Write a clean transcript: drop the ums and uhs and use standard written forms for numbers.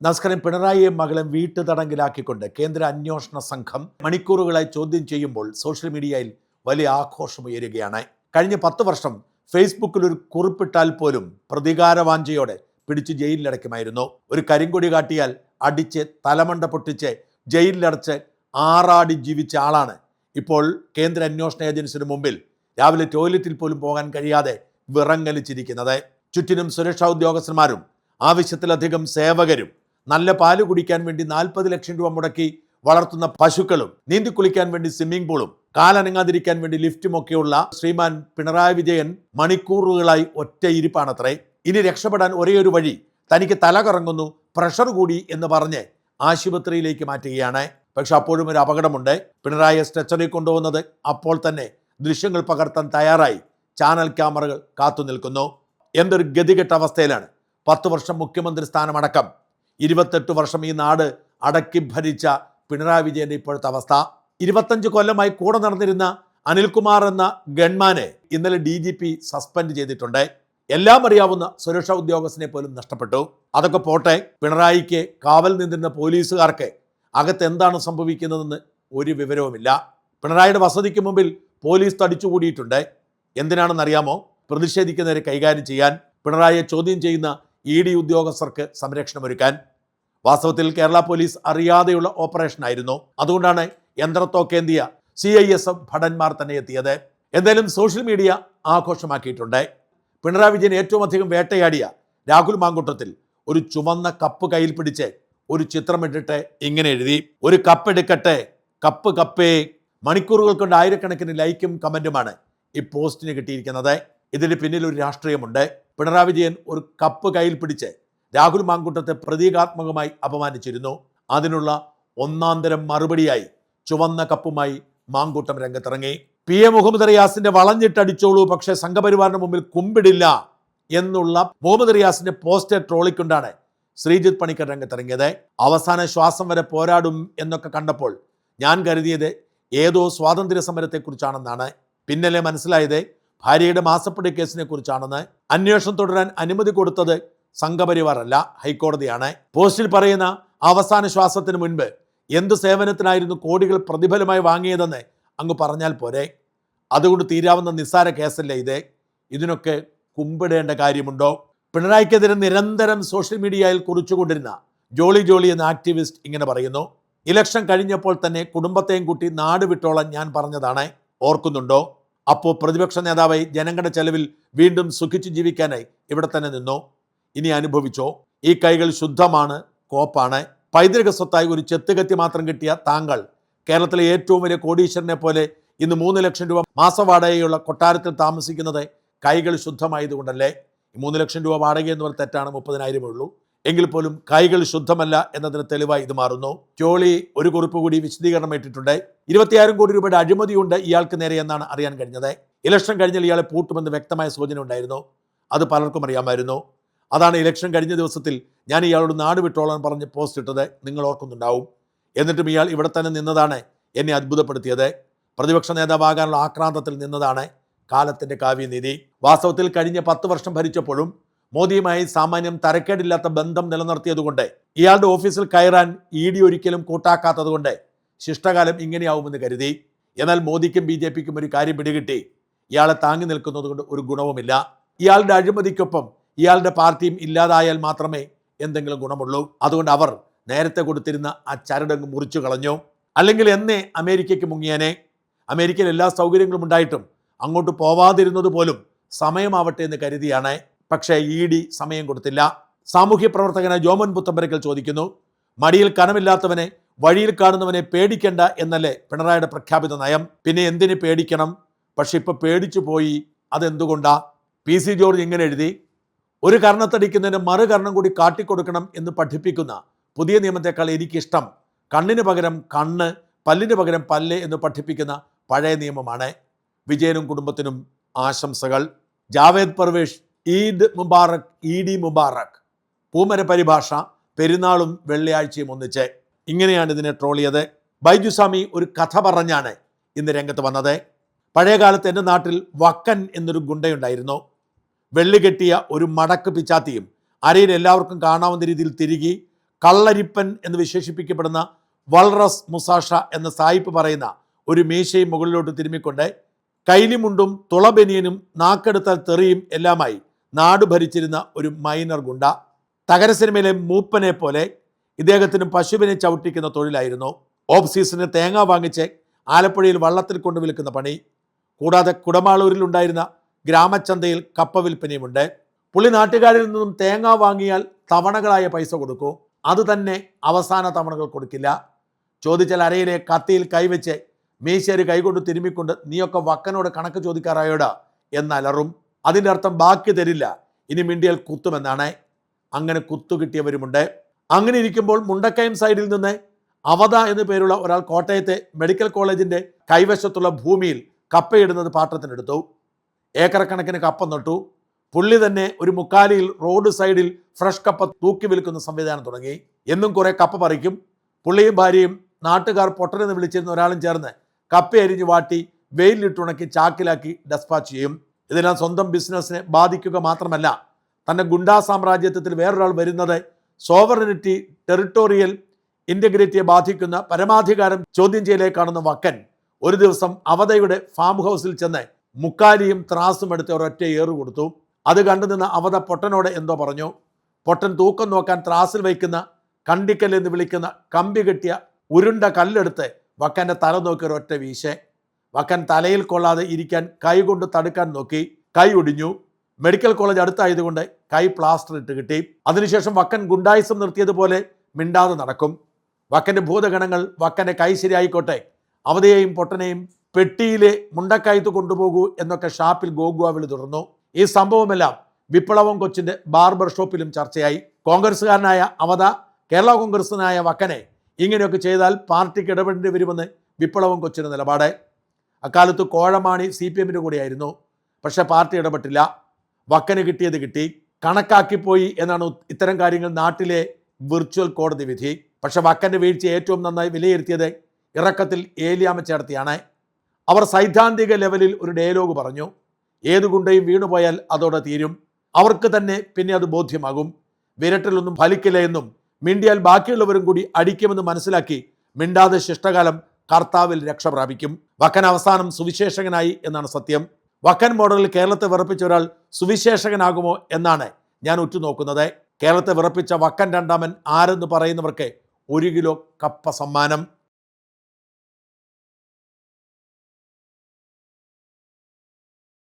നസ്കരൻ പിണറായിയും മകളും വീട്ടുതടങ്കിലാക്കിക്കൊണ്ട് കേന്ദ്ര അന്വേഷണ സംഘം മണിക്കൂറുകളായി ചോദ്യം ചെയ്യുമ്പോൾ സോഷ്യൽ മീഡിയയിൽ വലിയ ആഘോഷമുയരുകയാണ്. കഴിഞ്ഞ 10 വർഷം ഫേസ്ബുക്കിൽ ഒരു കുറിപ്പിട്ടാൽ പോലും പ്രതികാരവാഞ്ചയോടെ പിടിച്ച് ജയിലിലടയ്ക്കുമായിരുന്നു. ഒരു കരിങ്കൊടി കാട്ടിയാൽ അടിച്ച് തലമണ്ട പൊട്ടിച്ച് ജയിലിലടച്ച് ആറാടി ജീവിച്ച ആളാണ് ഇപ്പോൾ കേന്ദ്ര അന്വേഷണ ഏജൻസിന് മുമ്പിൽ രാവിലെ ടോയ്ലറ്റിൽ പോലും പോകാൻ കഴിയാതെ വിറങ്ങലിച്ചിരിക്കുന്നത്. ചുറ്റിനും സുരക്ഷാ ഉദ്യോഗസ്ഥന്മാരും ആവശ്യത്തിലധികം സേവകരും നല്ല പാല് കുടിക്കാൻ വേണ്ടി 40 ലക്ഷം രൂപ മുടക്കി വളർത്തുന്ന പശുക്കളും നീന്തി കുളിക്കാൻ വേണ്ടി സ്വിമ്മിംഗ് പൂളും കാലനങ്ങാതിരിക്കാൻ വേണ്ടി ലിഫ്റ്റുമൊക്കെയുള്ള ശ്രീമാൻ പിണറായി വിജയൻ മണിക്കൂറുകളായി ഒറ്റ ഇരിപ്പാണത്രേ. ഇനി രക്ഷപ്പെടാൻ ഒരേ ഒരു വഴി, തനിക്ക് തല കറങ്ങുന്നു, പ്രഷർ കൂടി എന്ന് പറഞ്ഞ് ആശുപത്രിയിലേക്ക് മാറ്റുകയാണ്. പക്ഷെ അപ്പോഴും ഒരു അപകടമുണ്ട്. പിണറായിയെ സ്ട്രെച്ചറിൽ കൊണ്ടുപോകുന്നത് അപ്പോൾ തന്നെ ദൃശ്യങ്ങൾ പകർത്താൻ തയ്യാറായി ചാനൽ ക്യാമറകൾ കാത്തു നിൽക്കുന്നു. എന്തൊരു ഗതികെട്ട അവസ്ഥയിലാണ് 10 വർഷം മുഖ്യമന്ത്രി സ്ഥാനമടക്കം 28 വർഷം ഈ നാട് അടക്കി ഭരിച്ച പിണറായി വിജയന്റെ ഇപ്പോഴത്തെ അവസ്ഥ. 25 കൊല്ലമായി കൂടെ നടന്നിരുന്ന അനിൽകുമാർ എന്ന ഗൺമാനെ ഇന്നലെ DGP സസ്പെൻഡ് ചെയ്തിട്ടുണ്ട്. എല്ലാം അറിയാവുന്ന സുരക്ഷാ ഉദ്യോഗസ്ഥനെ പോലും നഷ്ടപ്പെട്ടു. അതൊക്കെ പോട്ടെ, പിണറായിക്ക് കാവൽ നിന്നിരുന്ന പോലീസുകാർക്ക് അകത്ത് എന്താണ് സംഭവിക്കുന്നതെന്ന് ഒരു വിവരവുമില്ല. പിണറായിയുടെ വസതിക്ക് മുമ്പിൽ പോലീസ് തടിച്ചുകൂടിയിട്ടുണ്ട്. എന്തിനാണെന്നറിയാമോ? പ്രതിഷേധിക്കുന്നവരെ കൈകാര്യം ചെയ്യാൻ, പിണറായിയെ ചോദ്യം ചെയ്യുന്ന ED ഉദ്യോഗസ്ഥർക്ക് സംരക്ഷണമൊരുക്കാൻ. വാസ്തവത്തിൽ കേരള പോലീസ് അറിയാതെയുള്ള ഓപ്പറേഷനായിരുന്നു. അതുകൊണ്ടാണ് യന്ത്രത്തോക്കേന്തിയ CISF ഭടന്മാർ തന്നെ എത്തിയത്. എന്തായാലും സോഷ്യൽ മീഡിയ ആഘോഷമാക്കിയിട്ടുണ്ട്. പിണറായി വിജയൻ ഏറ്റവും അധികം വേട്ടയാടിയ രാഹുൽ മാങ്കൂട്ടത്തിൽ ഒരു ചുവന്ന കപ്പ് കയ്യിൽ പിടിച്ച് ഒരു ചിത്രമിട്ടിട്ട് ഇങ്ങനെ എഴുതി: ഒരു കപ്പ് എടുക്കട്ടെ, കപ്പ് കപ്പേ. മണിക്കൂറുകൾ കൊണ്ട് ആയിരക്കണക്കിന് ലൈക്കും കമന്റുമാണ് ഈ പോസ്റ്റിന് കിട്ടിയിരിക്കുന്നത്. ഇതിന് പിന്നിൽ ഒരു രാഷ്ട്രീയമുണ്ട്. പിണറായി വിജയൻ ഒരു കപ്പ് കയ്യിൽ പിടിച്ച് രാഹുൽ മാങ്കൂട്ടത്തെ പ്രതീകാത്മകമായി അപമാനിച്ചിരുന്നു. അതിനുള്ള ഒന്നാന്തരം മറുപടിയായി ചുവന്ന കപ്പുമായി മാങ്കൂട്ടം രംഗത്തിറങ്ങി. PM മുഹമ്മദ് റിയാസിന്റെ വളഞ്ഞിട്ടടിച്ചോളൂ പക്ഷേ സംഘപരിവാറിന് മുമ്പിൽ കുമ്പിടില്ല എന്നുള്ള മുഹമ്മദ് റിയാസിന്റെ പോസ്റ്റർ ട്രോളിക്കൊണ്ടാണ് ശ്രീജിത്ത് പണിക്കർ രംഗത്തിറങ്ങിയത്. അവസാന ശ്വാസം വരെ പോരാടും എന്നൊക്കെ കണ്ടപ്പോൾ ഞാൻ കരുതിയത് ഏതോ സ്വാതന്ത്ര്യ സമരത്തെക്കുറിച്ചാണെന്നാണ്. പിന്നല്ലേ മനസ്സിലായത് ഭാര്യയുടെ മാസപ്പടി കേസിനെ കുറിച്ചാണെന്ന്. അന്വേഷണം തുടരാൻ അനുമതി കൊടുത്തത് സംഘപരിവാർ അല്ല, ഹൈക്കോടതിയാണ്. പോസ്റ്റിൽ പറയുന്ന അവസാന ശ്വാസത്തിന് മുൻപ് എന്ത് സേവനത്തിനായിരുന്നു കോടികൾ പ്രതിഫലമായി വാങ്ങിയതെന്ന് അങ്ങ് പറഞ്ഞാൽ പോരെ? അതുകൊണ്ട് തീരാവുന്ന നിസ്സാര കേസല്ലേ ഇത്? ഇതിനൊക്കെ കുമ്പിടേണ്ട കാര്യമുണ്ടോ? പിണറായിക്കെതിരെ നിരന്തരം സോഷ്യൽ മീഡിയയിൽ കുറിച്ചുകൊണ്ടിരുന്ന ജോളി എന്ന ആക്ടിവിസ്റ്റ് ഇങ്ങനെ പറയുന്നു: ഇലക്ഷൻ കഴിഞ്ഞപ്പോൾ തന്നെ കുടുംബത്തെയും കൂട്ടി നാട് വിട്ടോളാൻ ഞാൻ പറഞ്ഞതാണ്, ഓർക്കുന്നുണ്ടോ? അപ്പോൾ പ്രതിപക്ഷ നേതാവായി ജനങ്ങളുടെ ചെലവിൽ വീണ്ടും സുഖിച്ചു ജീവിക്കാനായി ഇവിടെ തന്നെ നിന്നോ? ഇനി അനുഭവിച്ചോ. ഈ കൈകൾ ശുദ്ധമാണ്, കോപ്പാണ്. പൈതൃക സ്വത്തായി ഒരു ചെത്തുകത്തി മാത്രം കിട്ടിയ താങ്കൾ കേരളത്തിലെ ഏറ്റവും വലിയ കോടീശ്വരനെ പോലെ ഇന്ന് 3 ലക്ഷം രൂപ മാസവാടകയുള്ള കൊട്ടാരത്തിൽ താമസിക്കുന്നത് കൈകൾ ശുദ്ധമായതുകൊണ്ടല്ലേ? 3 ലക്ഷം രൂപ വാടക എന്ന് പറഞ്ഞാൽ തെറ്റാണ്, 30,000 ഉള്ളൂ. എങ്കിൽ പോലും കൈകൾ ശുദ്ധമല്ല എന്നതിന് തെളിവായി ഇത് മാറുന്നു. ജോളി ഒരു കുറിപ്പ് കൂടി വിശദീകരണം ഇട്ടിട്ടുണ്ട്. 26 കോടി രൂപയുടെ അഴിമതിയുണ്ട് ഇയാൾക്ക് നേരെ എന്നാണ് അറിയാൻ കഴിഞ്ഞത്. ഇലക്ഷൻ കഴിഞ്ഞാൽ ഇയാളെ പൂട്ടുമെന്ന് വ്യക്തമായ സൂചന ഉണ്ടായിരുന്നു. അത് പലർക്കും അറിയാമായിരുന്നു. അതാണ് ഇലക്ഷൻ കഴിഞ്ഞ ദിവസത്തിൽ ഞാൻ ഇയാളോട് നാട് വിട്ടോളാൻ പറഞ്ഞ് പോസ്റ്റ് ഇട്ടത്. നിങ്ങൾ ഓർക്കുന്നുണ്ടാവും. എന്നിട്ടും ഇയാൾ ഇവിടെ തന്നെ നിന്നതാണ് എന്നെ അത്ഭുതപ്പെടുത്തിയത്. പ്രതിപക്ഷ നേതാവാകാനുള്ള ആക്രാന്തത്തിൽ നിന്നതാണ് കാലത്തിൻ്റെ കാവ്യനീതി. വാസ്തവത്തിൽ കഴിഞ്ഞ 10 വർഷം ഭരിച്ചപ്പോഴും മോദിയുമായി സാമാന്യം തരക്കേടില്ലാത്ത ബന്ധം നിലനിർത്തിയതുകൊണ്ട് ഇയാളുടെ ഓഫീസിൽ കയറാൻ ED ഒരിക്കലും കൂട്ടാക്കാത്തതുകൊണ്ട് ശിഷ്ടകാലം ഇങ്ങനെയാവുമെന്ന് കരുതി. എന്നാൽ മോദിക്കും BJPക്കും ഒരു കാര്യം പിടികിട്ടി: ഇയാളെ താങ്ങി നിൽക്കുന്നത് കൊണ്ട് ഒരു ഗുണവുമില്ല. ഇയാളുടെ അഴിമതിക്കൊപ്പം ഇയാളുടെ പാർട്ടിയും ഇല്ലാതായാൽ മാത്രമേ എന്തെങ്കിലും ഗുണമുള്ളൂ. അതുകൊണ്ട് അവർ നേരത്തെ കൊടുത്തിരുന്ന ആ ചരടങ്ങ് മുറിച്ചു കളഞ്ഞു. അല്ലെങ്കിൽ എന്നേ അമേരിക്കയ്ക്ക് മുങ്ങിയനെ. അമേരിക്കയിൽ എല്ലാ സൗകര്യങ്ങളും ഉണ്ടായിട്ടും അങ്ങോട്ട് പോവാതിരുന്നത് പോലും സമയമാവട്ടെ എന്ന് കരുതിയാണ്. പക്ഷേ ED സമയം കൊടുത്തില്ല. സാമൂഹ്യ പ്രവർത്തകനായ ജോമൻ പുത്തമ്പരക്കൽ ചോദിക്കുന്നു: മടിയിൽ കനമില്ലാത്തവനെ വഴിയിൽ കാണുന്നവനെ പേടിക്കണ്ട എന്നല്ലേ പിണറായിയുടെ പ്രഖ്യാപിത നയം? പിന്നെ എന്തിന് പേടിക്കണം? പക്ഷെ ഇപ്പൊ പേടിച്ചു പോയി. അതെന്തുകൊണ്ടാ? PC ജോർജ് ഇങ്ങനെ എഴുതി: ഒരു കർണത്തടിക്കുന്നതിന് മറുകർണം കൂടി കാട്ടിക്കൊടുക്കണം എന്ന് പഠിപ്പിക്കുന്ന പുതിയ നിയമത്തെക്കാൾ എനിക്കിഷ്ടം കണ്ണിന് പകരം കണ്ണ്, പല്ലിന് പകരം പല്ല് എന്ന് പഠിപ്പിക്കുന്ന പഴയ നിയമമാണ്. വിജയനും കുടുംബത്തിനും ആശംസകൾ. ജാവേദ് പർവേഷ് ഈദ് മുബാറക്, ED മുബാറക്. പൂമര പരിഭാഷ പെരുന്നാളും വെള്ളിയാഴ്ചയും ഒന്നിച്ച്. ഇങ്ങനെയാണ് ഇതിനെ ട്രോളിയത്. ബൈജുസ്വാമി ഒരു കഥ പറഞ്ഞാണ് ഇന്ന് രംഗത്ത് വന്നത്. പഴയകാലത്ത് എൻ്റെ നാട്ടിൽ വക്കൻ എന്നൊരു ഗുണ്ടയുണ്ടായിരുന്നു. വെള്ളി കെട്ടിയ ഒരു മടക്ക് പിച്ചാത്തിയും അരയിൽ എല്ലാവർക്കും കാണാവുന്ന രീതിയിൽ തിരികി കള്ളരിപ്പൻ എന്ന് വിശേഷിപ്പിക്കപ്പെടുന്ന വൾറസ് മുസാഷ എന്ന സായിപ്പ് പറയുന്ന ഒരു മീശയും മുകളിലോട്ട് തിരുമ്മിക്കൊണ്ട് കൈലിമുണ്ടും തുളബനിയനും നാക്കെടുത്താൽ തെറിയും എല്ലാമായി നാട് ഭരിച്ചിരുന്ന ഒരു മൈനർ ഗുണ്ട. തകര സിനിമയിലെ മൂപ്പനെ പോലെ ഇദ്ദേഹത്തിന് പശുവിനെ ചവിട്ടിക്കുന്ന തൊഴിലായിരുന്നു. ഓഫ് സീസണിന് തേങ്ങ വാങ്ങിച്ച് ആലപ്പുഴയിൽ വള്ളത്തിൽ കൊണ്ട് വിൽക്കുന്ന പണി. കൂടാതെ കുടമാളൂരിലുണ്ടായിരുന്ന ഗ്രാമചന്തയിൽ കപ്പ വിൽപ്പനയുമുണ്ട്. പുള്ളി നാട്ടുകാരിൽ നിന്നും തേങ്ങ വാങ്ങിയാൽ തവണകളായ പൈസ കൊടുക്കൂ. അത് തന്നെ അവസാന തവണകൾ കൊടുക്കില്ല. ചോദിച്ചാൽ അരയിലെ കത്തിയിൽ കൈവച്ച് മീശേരി കൈകൊണ്ട് തിരുമ്മിക്കൊണ്ട് നീയൊക്കെ വക്കനോട് കണക്ക് ചോദിക്കാറായോടാ എന്നലറും. അതിൻ്റെ അർത്ഥം ബാക്കി തരില്ല, ഇനി മിണ്ടിയാൽ കുത്തുമെന്നാണ്. അങ്ങനെ കുത്തു കിട്ടിയവരുമുണ്ട്. അങ്ങനെ ഇരിക്കുമ്പോൾ മുണ്ടക്കയം സൈഡിൽ നിന്ന് അവധ എന്നു പേരുള്ള ഒരാൾ കോട്ടയത്തെ മെഡിക്കൽ കോളേജിൻ്റെ കൈവശത്തുള്ള ഭൂമിയിൽ കപ്പയിടുന്നത് പാട്ടത്തിനെടുത്തു. ഏക്കർ കണക്കിന് കപ്പ നട്ടു. പുള്ളി തന്നെ ഒരു മുക്കാലിയിൽ റോഡ് സൈഡിൽ ഫ്രഷ് കപ്പ തൂക്കി വിൽക്കുന്ന സംവിധാനം തുടങ്ങി. എന്നും കുറെ കപ്പ പറിക്കും. പുള്ളിയും ഭാര്യയും നാട്ടുകാർ പൊട്ടനെന്ന് വിളിച്ചിരുന്ന ഒരാളും ചേർന്ന് കപ്പ അരിഞ്ഞ് വാട്ടി വെയിലിട്ടുണക്കി ചാക്കിലാക്കി ഡെസ്പാച്ച് ചെയ്യും. ഇതെല്ലാം സ്വന്തം ബിസിനസ്സിനെ ബാധിക്കുക മാത്രമല്ല, തൻ്റെ ഗുണ്ടാ സാമ്രാജ്യത്തിൽ വേറൊരാൾ വരുന്നത് സോവറിനിറ്റി, ടെറിട്ടോറിയൽ ഇൻറ്റഗ്രിറ്റിയെ ബാധിക്കുന്ന പരമാധികാരം ചോദ്യം ചെയ്യലേക്കാണെന്ന വക്കൻ ഒരു ദിവസം അവധയുടെ ഫാം ഹൗസിൽ ചെന്ന് മുക്കാലിയും ത്രാസും എടുത്ത് ഒരൊറ്റ ഏറ് കൊടുത്തു. അത് കണ്ടുനിന്ന അവധ പൊട്ടനോട് എന്തോ പറഞ്ഞു. പൊട്ടൻ തൂക്കം നോക്കാൻ ത്രാസിൽ വയ്ക്കുന്ന കണ്ടിക്കൽ എന്ന് വിളിക്കുന്ന കമ്പി കെട്ടിയ ഉരുണ്ട കല്ലെടുത്ത് വക്കൻ്റെ തല നോക്കി ഒരൊറ്റ വീശെ. വക്കൻ തലയിൽ കൊള്ളാതെ ഇരിക്കാൻ കൈ കൊണ്ട് തടുക്കാൻ നോക്കി. കൈ ഒടിഞ്ഞു. മെഡിക്കൽ കോളേജ് അടുത്തായതുകൊണ്ട് കൈ പ്ലാസ്റ്റർ ഇട്ട് കിട്ടി. അതിനുശേഷം വക്കൻ ഗുണ്ടായിസം നിർത്തിയതുപോലെ മിണ്ടാതെ നടക്കും. വക്കൻ്റെ ഭൂതഗണങ്ങൾ വക്കൻ്റെ കൈ ശരിയായിക്കോട്ടെ, അവധയെയും പൊട്ടനെയും പെട്ടിയിലെ മുണ്ടക്കയത്ത് കൊണ്ടുപോകൂ എന്നൊക്കെ ഷാപ്പിൽ ഗോഗുവാവിളി തുടർന്നു. ഈ സംഭവമെല്ലാം വിപ്ലവം കൊച്ചിൻ്റെ ബാർബർ ഷോപ്പിലും ചർച്ചയായി. കോൺഗ്രസ്സുകാരനായ അവധ കേരള കോൺഗ്രസ്സിനായ വക്കനെ ഇങ്ങനെയൊക്കെ ചെയ്താൽ പാർട്ടിക്ക് ഇടപെടേണ്ടി വരുമെന്ന് വിപ്ലവം കൊച്ചിൻ്റെ നിലപാട്. അക്കാലത്ത് കോഴമാണി CPM-ൻ്റെ കൂടെയായിരുന്നു. പക്ഷെ പാർട്ടി ഇടപെട്ടില്ല. വക്കന് കിട്ടിയത് കിട്ടി, കണക്കാക്കിപ്പോയി എന്നാണ് ഇത്തരം കാര്യങ്ങൾ നാട്ടിലെ വിർച്വൽ കോടതി വിധി. പക്ഷെ വക്കൻ്റെ വീഴ്ച ഏറ്റവും നന്നായി വിലയിരുത്തിയത് ഇറക്കത്തിൽ ഏലിയാമ്മ ചേർത്തിയാണ്. അവർ സൈദ്ധാന്തിക ലെവലിൽ ഒരു ഡയലോഗ് പറഞ്ഞു. ഏതു ഗുണ്ടയും വീണുപോയാൽ അതോടെ തീരും. അവർക്ക് തന്നെ പിന്നെ അത് ബോധ്യമാകും. വിരട്ടിലൊന്നും ഫലിക്കില്ല എന്നും മിണ്ടിയാൽ ബാക്കിയുള്ളവരും കൂടി അടിക്കുമെന്ന് മനസ്സിലാക്കി മിണ്ടാതെ ശിഷ്ടകാലം കർത്താവിൽ രക്ഷ പ്രാപിക്കും. വക്കൻ അവസാനം സുവിശേഷകനായി എന്നാണ് സത്യം. വക്കൻ മോഡലിൽ കേരളത്തെ വിറപ്പിച്ച ഒരാൾ സുവിശേഷകനാകുമോ എന്നാണ് ഞാൻ ഉറ്റുനോക്കുന്നത്. കേരളത്തെ വിറപ്പിച്ച വക്കൻ രണ്ടാമൻ ആരെന്ന് പറയുന്നവർക്ക് 1 കിലോ കപ്പ സമ്മാനം.